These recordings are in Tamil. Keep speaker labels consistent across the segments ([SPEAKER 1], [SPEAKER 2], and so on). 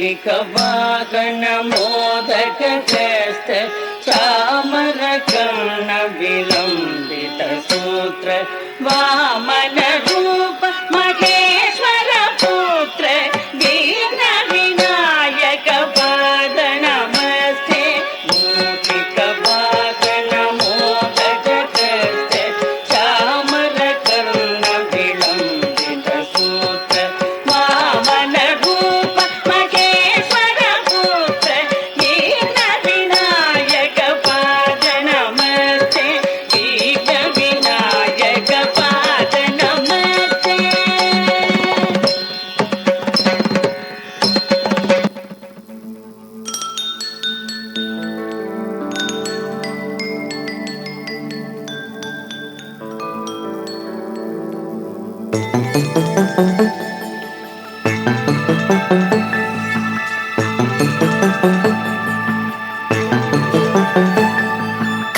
[SPEAKER 1] मूषिकवाहन मोदकहस्त चामरकर्ण विलम्बित सूत्र वामन रूप महेश्वर पुत्र दीन विनायक पाद नमस्ते। मूषिकवाहन मोदकहस्त चामरकर्ण विलम्बित सूत्र वामन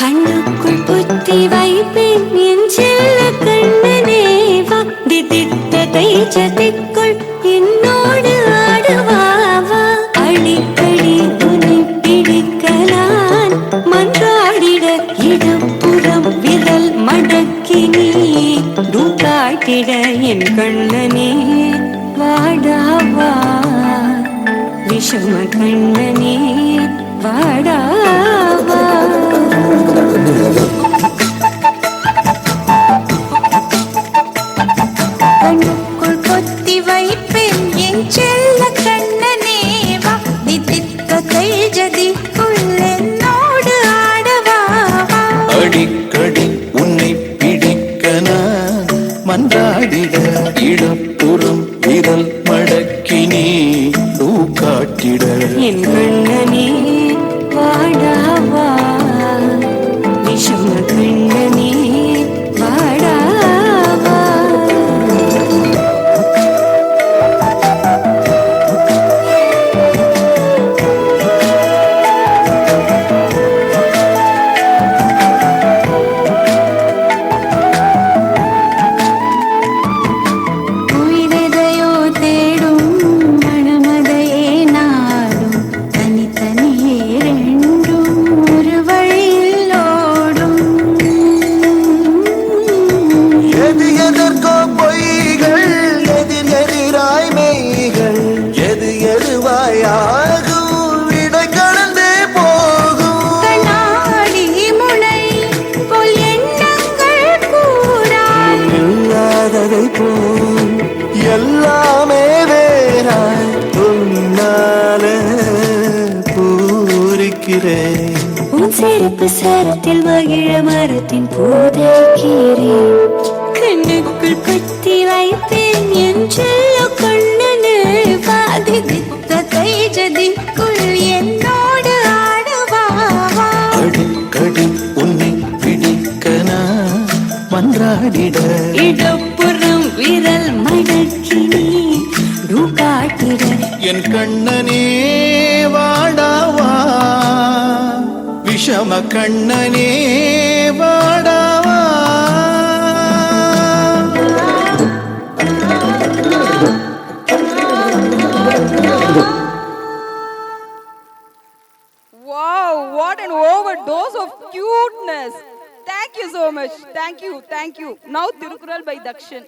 [SPEAKER 2] கண்ணுக்குள் புத்தி வைப்பேன் என் செல்ல கண்ணனேவா திதித்ததை சதிக்குள் என்னோடு ஆடுவாவா அடிக்கடி துணி பிடிக்க நான் மன்றாடிட இடப்புறம் விரல் மடக்கி நீ காட்டிட என் கண்ணனே வாடாவா விஷம கண்ணனே வாடாவா கண்ணுக்குள் பொத்தி வைப்பேன் என் செல்ல கண்ணனேவா திதித்த கைஜதிக்குள் என்னோடு ஆடவாவா
[SPEAKER 3] அடிக்கடி உன்னை பிடிக்க நான் மன்றாடிட இடப்புறம் விரல் மடக்கி நீ காட்டிட
[SPEAKER 2] என் கண்ணனே வாடாவா விஷம கண்ணனே வாடாவா உயிரெதையோ தேடும் மனமதையே நாடும் தனித்தனியே ரெண்டும் ஒரு வழியில் ஓடும்
[SPEAKER 3] எது எதற்கோ பொய்கள் எதிர் எதிராய் மெய்கள் எது எதுவாயாகும் இடை கடந்தே போகும்
[SPEAKER 2] கண்ணாடி முனை போல் எண்ணங்கள் கூறாய்
[SPEAKER 3] இல்லாததை போல் எல்லாமே வேறாய் உன்னால பூரிக்கிறேன்
[SPEAKER 2] உன் செருப்பு சரத்தில் மகிழ மரத்தின் பூதைக்கிறேன் கண்ணுக்குள் குத்தி வைப்பேன் என் செல்ல கண்ணனே பாதித்த கைஜதிக்குள் என்னோடு ஆடுவாவா
[SPEAKER 3] அடிக்கடி உன்னை பிடிக்க நான் மன்றாடிட
[SPEAKER 2] இடப்புறம் விரல் மடக்கி நீ காட்டிட
[SPEAKER 3] என் கண்ணனே வாடாவா விஷம கண்ணனே வாடாவா
[SPEAKER 4] Wow, what an overdose of cuteness. Thank you so much. Thank you. Now Tirukural by Dakshin.